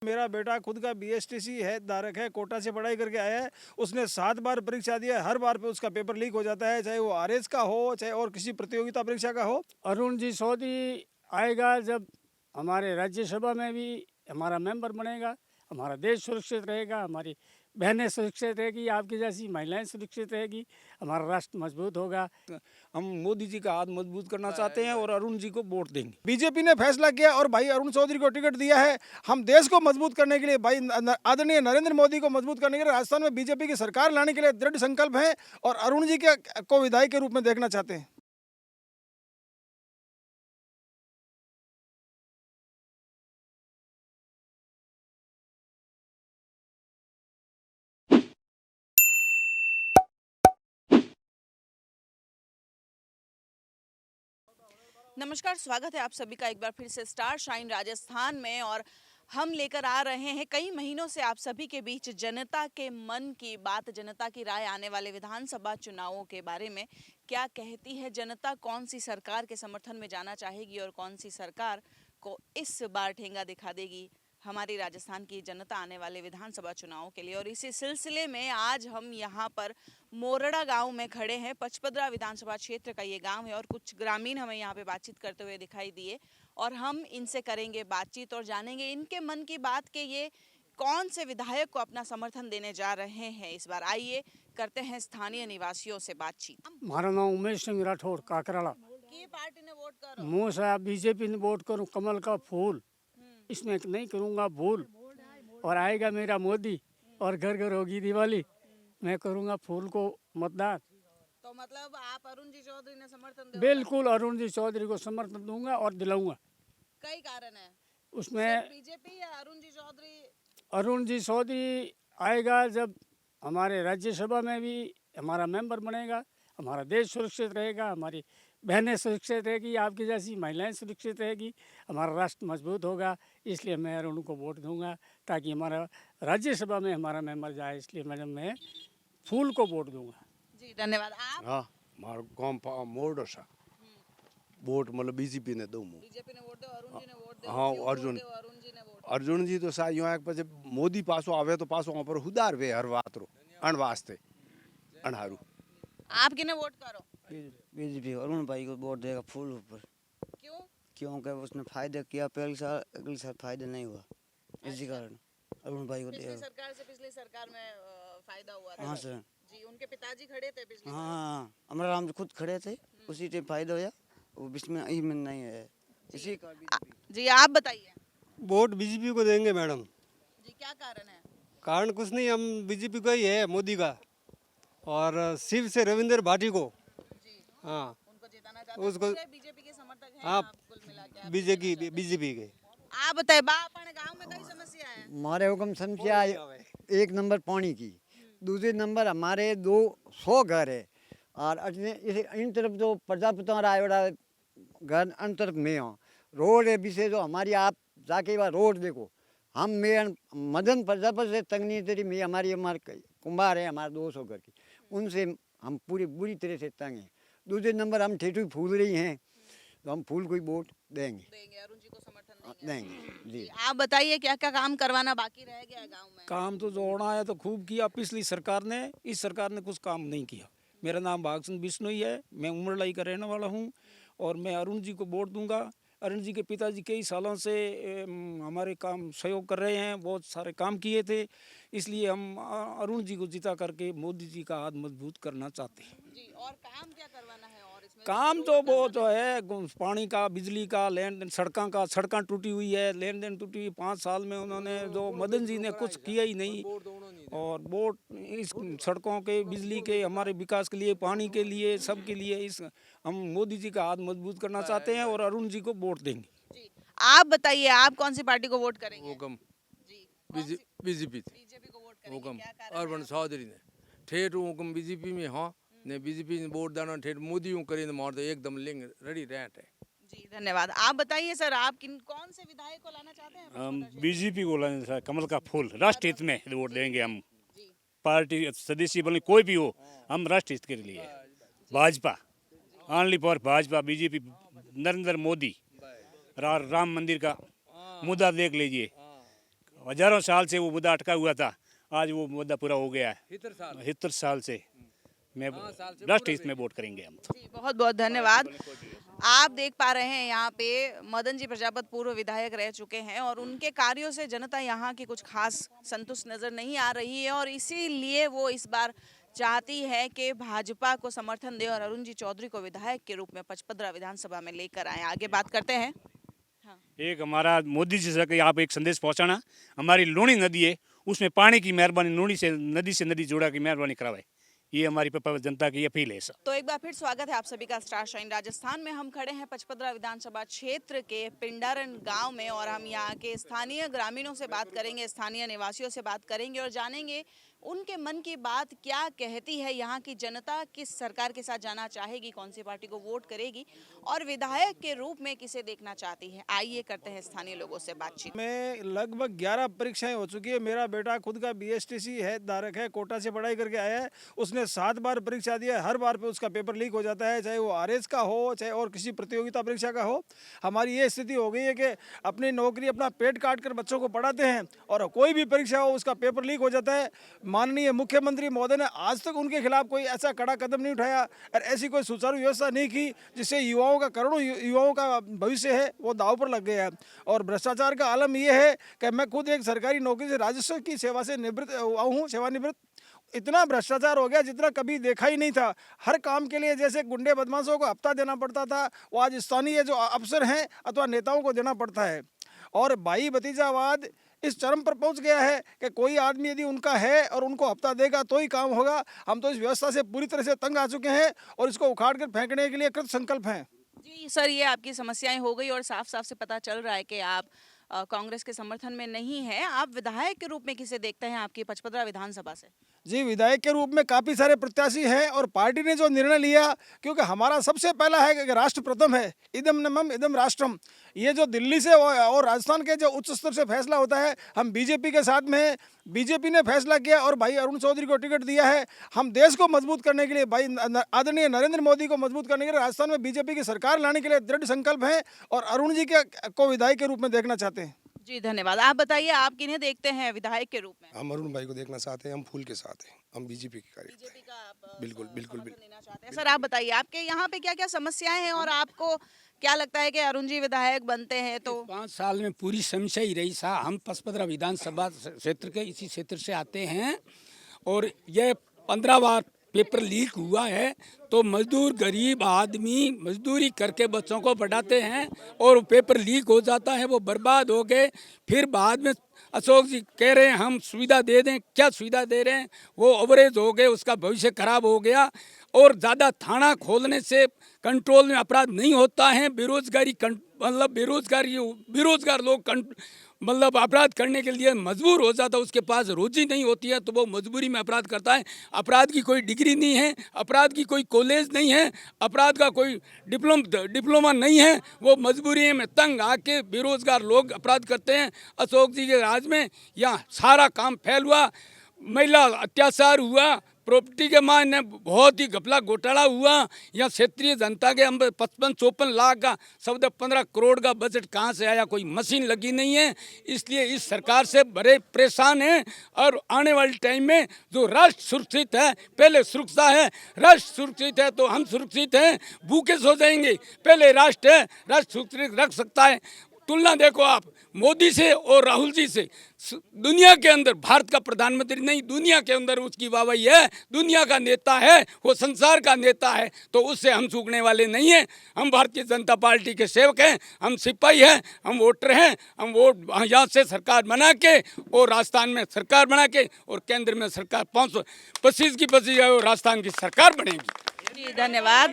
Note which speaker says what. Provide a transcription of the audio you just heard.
Speaker 1: मेरा बेटा खुद का बीएसटीसी है धारक है, कोटा से पढ़ाई करके आया है। उसने 7 बार परीक्षा दिया है, हर बार पे उसका पेपर लीक हो जाता है, चाहे वो आरएस का हो चाहे और किसी प्रतियोगिता परीक्षा का हो।
Speaker 2: अरुण जी चौधरी आएगा जब हमारे राज्यसभा में भी हमारा मेंबर बनेगा, हमारा देश सुरक्षित रहेगा, हमारी बहनें सुरक्षित रहेगी, आपकी जैसी महिलाएं सुरक्षित रहेगी, हमारा राष्ट्र मजबूत होगा।
Speaker 1: हम मोदी जी का हाथ मजबूत करना चाहते हैं और अरुण जी को वोट देंगे। बीजेपी ने फैसला किया और भाई अरुण चौधरी को टिकट दिया है। हम देश को मजबूत करने के लिए, भाई आदरणीय नरेंद्र मोदी को मजबूत करने के लिए राजस्थान में बीजेपी की सरकार लाने के लिए दृढ़ संकल्प है और अरुण जी को विधायक के रूप में देखना चाहते हैं।
Speaker 3: नमस्कार, स्वागत है आप सभी का एक बार फिर से स्टार शाइन राजस्थान में। और हम लेकर आ रहे हैं कई महीनों से आप सभी के बीच जनता के मन की बात, जनता की राय आने वाले विधानसभा चुनावों के बारे में। क्या कहती है जनता, कौन सी सरकार के समर्थन में जाना चाहेगी और कौन सी सरकार को इस बार ठेंगा दिखा देगी हमारी राजस्थान की जनता आने वाले विधानसभा चुनावों के लिए। और इसी सिलसिले में आज हम यहाँ पर मोरड़ा गांव में खड़े हैं। पचपदरा विधानसभा क्षेत्र का ये गांव है और कुछ ग्रामीण हमें यहाँ पे बातचीत करते हुए दिखाई दिए और हम इनसे करेंगे बातचीत और जानेंगे इनके मन की बात के ये कौन से विधायक को अपना समर्थन देने जा रहे हैं इस बार। आइए करते हैं स्थानीय निवासियों से बातचीत।
Speaker 2: हमारा नाम उमेश सिंह राठौर काकराला।
Speaker 3: की पार्टी ने वोट करो?
Speaker 2: मुँह से बीजेपी ने वोट करूँ, कमल का फूल, इसमें नहीं करूँगा भूल। और आएगा मेरा मोदी और घर घर होगी दिवाली, मैं करूँगा फूल को मतदान।
Speaker 3: तो मतलब आप अरुण जी चौधरी ने समर्थन दोगे?
Speaker 2: बिल्कुल अरुण जी चौधरी को समर्थन दूंगा और दिलाऊंगा।
Speaker 3: कई कारण है
Speaker 2: उसमें
Speaker 3: बीजेपी या अरुण जी चौधरी?
Speaker 2: अरुण जी चौधरी आएगा जब हमारे राज्यसभा में भी हमारा मेंबर बनेगा, हमारा देश सुरक्षित रहेगा, हमारी बहनें सुरक्षित रहेगी, आपकी जैसी महिलाएं सुरक्षित रहेगी, हमारा राष्ट्र मजबूत होगा। इसलिए मैं अरुण को वोट दूंगा ताकि हमारा राज्यसभा में हमारा मेंबर जाए, इसलिए मैडम मैं फूल को वोट दूंगा।
Speaker 3: जी धन्यवाद। आप?
Speaker 4: हाँ, मारो गांव मोड़ सा वोट मतलब बीजेपी ने दूँ।
Speaker 3: बीजेपी ने वोट दो, अरुण जी ने वोट दो।
Speaker 4: हाँ,
Speaker 3: क्यों
Speaker 4: अर्जुन
Speaker 3: वोट दो अरुण जी ने वोट?
Speaker 4: अर्जुन जी तो सा यूं है कि मोदी पासो आवे तो पासो वहाँ पर हुदार वे हर बात रो अण वास्ते अनहारू।
Speaker 3: आप किने वोट करो?
Speaker 5: बीजेपी अरुण भाई को वोट देगा फूल ऊपर।
Speaker 3: क्यों?
Speaker 5: क्योंकि उसने फायदा किया पहले साल, अगले साल फायदा नहीं हुआ, इसी कारण अरुण भाई को
Speaker 3: पिछली
Speaker 5: देगा।
Speaker 3: सरकार से पिछली सरकार में फायदा हुआ था?
Speaker 5: हाँ सर।
Speaker 3: जी, उनके पिताजी खड़े थे पिछली बार।
Speaker 5: हाँ, हमारा राम खुद खड़े थे, उसी टाइम फायदा हुआ, वो बीच में ही में नहीं है, इसी का बीजेपी।
Speaker 3: जी आप बताइए।
Speaker 6: वोट बीजेपी को देंगे मैडम।
Speaker 3: जी क्या कारण है?
Speaker 6: कारण कुछ नहीं, हम बीजेपी का ही है, मोदी का, और शिव से रविंद्र भाटी को।
Speaker 3: जी
Speaker 6: हाँ,
Speaker 3: उनको जिताना चाहते हैं।
Speaker 6: उसको
Speaker 3: बीजेपी के समर्थक हैं
Speaker 6: हाँ,
Speaker 3: आप कुल मिला के? आप
Speaker 6: बीजेपी के।
Speaker 3: आप बताइए, बा अपने गांव में कई समस्या है?
Speaker 5: हमारे हुक्म समस्या एक नंबर पानी की, दूसरे नंबर हमारे 200 घर है, और इन तरफ जो प्रजापति रायवाड़ा घर अन तरफ में हो रोड है विषय जो हमारी, आप जाके वहाँ रोड देखो। हम में मदन प्रजापति से तंगनी तेरी में हमारे कुंभार है, हमारे 200 घर की, उनसे हम पूरी बुरी तरह से तंग हैं। दूसरे नंबर हम ठेठू फूल रही हैं, तो हम फूल को ही वोट देंगे।
Speaker 3: अरुण जी को समर्थन
Speaker 5: देंगे जी।
Speaker 3: आप बताइए क्या क्या काम करवाना बाकी रह गया है गांव में?
Speaker 1: काम तो जोड़ना है तो खूब किया पिछली सरकार ने, इस सरकार ने कुछ काम नहीं किया। मेरा नाम भागचंद बिश्नोई है, मैं उमरलाई का रहने वाला हूँ और मैं अरुण जी को वोट दूंगा। अरुण जी के पिताजी कई सालों से हमारे काम सहयोग कर रहे हैं, बहुत सारे काम किए थे, इसलिए हम अरुण जी को जिता करके मोदी जी का हाथ मजबूत करना चाहते हैं।
Speaker 3: जी, और काम क्या करवाना है? और इसमें
Speaker 1: काम तो वो जो है पानी का, बिजली का, लेन देन, सड़कें टूटी हुई है, लेन देन टूटी हुई। 5 साल में उन्होंने जो मदन जी ने कुछ किया ही नहीं। और वोट इस सड़कों के, बिजली के, हमारे विकास के लिए, पानी के लिए, सब के लिए इस हम मोदी जी का हाथ मजबूत करना चाहते हैं और अरुण जी को वोट देंगे।
Speaker 3: जी आप बताइए, आप कौन सी पार्टी को वोट करेंगे?
Speaker 7: हुकम
Speaker 3: जी
Speaker 7: बीजेपी
Speaker 3: बीजेपी को वोट करेंगे।
Speaker 7: हुकम
Speaker 3: क्या कारण
Speaker 7: अरुण चौधरी ने ठेठ हुकम बीजेपी में। हाँ ने बीजेपी ने वोट दाना ठेठ मोदी हूँ करें मार तो एकदम लिंग रेडी रहट है।
Speaker 3: जी धन्यवाद। आप बताइए सर, आप कौन से विधायक को लाना चाहते हैं?
Speaker 8: हम बीजेपी को लाने से कमल का फूल, राष्ट्र हित में वोट देंगे हम। पार्टी सदस्य बने कोई भी हो, हम राष्ट्र हित के लिए Bhajpa, only for Bhajpa, BJP, Narendra Modi. Ram मंदिर का मुद्दा देख लीजिए, हजारों साल से वो मुद्दा अटका हुआ था, आज वो मुद्दा पूरा हो गया है। 70 साल से मैं राष्ट्रीय हित में वोट करेंगे हम तो।
Speaker 3: जी, बहुत बहुत धन्यवाद। आप देख पा रहे हैं यहाँ पे मदन जी प्रजापत पूर्व विधायक रह चुके हैं और उनके कार्यों से जनता यहाँ की कुछ खास संतुष्ट नजर नहीं आ रही है और इसीलिए वो इस बार चाहती है कि भाजपा को समर्थन दे और अरुण जी चौधरी को विधायक के रूप में पचपदरा विधानसभा में लेकर आए। आगे बात करते हैं।
Speaker 8: एक हमारा मोदी जी से आप एक संदेश पहुंचाना, हमारी लूणी नदी है उसमें पानी की मेहरबानी, लूणी से नदी जोड़ा की मेहरबानी करवाए, ये हमारी जनता की अपील है सर।
Speaker 3: तो एक बार फिर स्वागत है आप सभी का स्टार शाइन राजस्थान में। हम खड़े हैं पचपदरा विधानसभा क्षेत्र के पिंडारन गांव में और हम यहाँ के स्थानीय ग्रामीणों से बात करेंगे, स्थानीय निवासियों से बात करेंगे और जानेंगे उनके मन की बात क्या कहती है। यहाँ की जनता किस सरकार के साथ जाना चाहेगी, कौन सी पार्टी को वोट करेगी और विधायक के रूप में किसे देखना चाहती है। आइए करते हैं स्थानीय लोगों से बातचीत।
Speaker 1: मैं लगभग 11 परीक्षाएं हो चुकी है। मेरा बेटा खुद का BSTC है धारक है, कोटा से पढ़ाई करके आया है। उसने 7 बार परीक्षा दिया है, हर बार पे उसका पेपर लीक हो जाता है, चाहे वो RS का हो चाहे और किसी प्रतियोगिता परीक्षा का हो। हमारी ये स्थिति हो गई है कि अपनी नौकरी अपना पेट काट कर बच्चों को पढ़ाते हैं और कोई भी परीक्षा हो उसका पेपर लीक हो जाता है। माननीय मुख्यमंत्री महोदय ने आज तक उनके खिलाफ कोई ऐसा कड़ा कदम नहीं उठाया और ऐसी कोई सुचारू व्यवस्था नहीं की जिससे युवाओं का, करोड़ों युवाओं का भविष्य है वो दांव पर लग गया है। और भ्रष्टाचार का आलम ये है कि मैं खुद एक सरकारी नौकरी से राजस्व की सेवा से निवृत्त हुआ हूँ, सेवानिवृत्त। इतना भ्रष्टाचार हो गया जितना कभी देखा ही नहीं था। हर काम के लिए जैसे गुंडे बदमाशों को हफ्ता देना पड़ता था, वो आज स्थानीय जो अफसर हैं अथवा नेताओं को देना पड़ता है। और भाई भतीजावाद इस चरम पर पहुंच गया है कि कोई आदमी यदि उनका है और उनको हफ्ता देगा तो ही काम होगा। हम तो इस व्यवस्था से पूरी तरह से तंग आ चुके हैं और इसको उखाड़ कर फेंकने के लिए कृत संकल्प हैं।
Speaker 3: जी सर, ये आपकी समस्याएं हो गई और साफ साफ से पता चल रहा है कि आप कांग्रेस के समर्थन में नहीं है। आप विधायक के रूप में किसे देखते हैं आपकी पचपदरा विधानसभा से?
Speaker 1: जी, विधायक के रूप में काफ़ी सारे प्रत्याशी हैं और पार्टी ने जो निर्णय लिया, क्योंकि हमारा सबसे पहला है कि राष्ट्र प्रथम है, इदम नमम इदम राष्ट्रम। ये जो दिल्ली से और राजस्थान के जो उच्च स्तर से फैसला होता है, हम बीजेपी के साथ में हैं। बीजेपी ने फैसला किया और भाई अरुण चौधरी को टिकट दिया है। हम देश को मजबूत करने के लिए, भाई आदरणीय नरेंद्र मोदी को मजबूत करने के लिए राजस्थान में बीजेपी की सरकार लाने के लिए दृढ़ संकल्प है और अरुण जी को विधायक के रूप में देखना चाहते हैं।
Speaker 3: जी धन्यवाद। आप बताइए, आप किन्हें देखते हैं विधायक के रूप में?
Speaker 9: हम अरुण भाई को देखना चाहते हैं, हम फूल के साथ हैं, हम बीजेपी के कार्यकर्ता
Speaker 3: बीजेपी का आप
Speaker 9: बिल्कुल
Speaker 3: समर्थन देना चाहते हैं। सर आप बताइए, आपके यहाँ पे क्या क्या समस्याएं हैं और आपको क्या लगता है कि अरुण जी विधायक बनते हैं तो?
Speaker 10: 5 साल में पूरी समस्या ही रही सा। हम पचपदरा विधानसभा क्षेत्र के इसी क्षेत्र से आते हैं और यह 15 बार पेपर लीक हुआ है। तो मजदूर गरीब आदमी मजदूरी करके बच्चों को पढ़ाते हैं और पेपर लीक हो जाता है, वो बर्बाद हो गए। फिर बाद में अशोक जी कह रहे हैं हम सुविधा दे दें, क्या सुविधा दे रहे हैं? वो ओवरेज हो गए, उसका भविष्य खराब हो गया। और ज़्यादा थाना खोलने से कंट्रोल में अपराध नहीं होता है। बेरोजगारी मतलब बेरोजगार लोग मतलब अपराध करने के लिए मजबूर हो जाता है, उसके पास रोजी नहीं होती है तो वो मजबूरी में अपराध करता है। अपराध की कोई डिग्री नहीं है, अपराध की कोई कॉलेज नहीं है, अपराध का कोई डिप्लोमा नहीं है। वो मजबूरी में तंग आके बेरोजगार लोग अपराध करते हैं। अशोक जी के राज में यहाँ सारा काम फैल हुआ, महिला अत्याचार हुआ, प्रॉपर्टी के मायने बहुत ही घपला घोटाला हुआ। यहाँ क्षेत्रीय जनता के 55-54 लाख का 14-15 करोड़ का बजट कहाँ से आया? कोई मशीन लगी नहीं है। इसलिए इस सरकार से बड़े परेशान हैं और आने वाले टाइम में जो राष्ट्र सुरक्षित है, पहले सुरक्षा है, राष्ट्र सुरक्षित है तो हम सुरक्षित हैं, भूखे सो जाएंगे। पहले राष्ट्र है, राष्ट्र सुरक्षित रख सकता है। तुलना देखो आप मोदी से और राहुल जी से। दुनिया के अंदर भारत का प्रधानमंत्री नहीं, दुनिया के अंदर उसकी वाहवाही है, दुनिया का नेता है, वो संसार का नेता है, तो उससे हम चूकने वाले नहीं हैं। हम भारतीय जनता पार्टी के सेवक हैं, हम सिपाही हैं, हम वोटर हैं। हम वोट यहाँ से सरकार बना के और राजस्थान में सरकार बना के और केंद्र में सरकार 525 की 25 राजस्थान की सरकार बनेगी।
Speaker 3: जी धन्यवाद।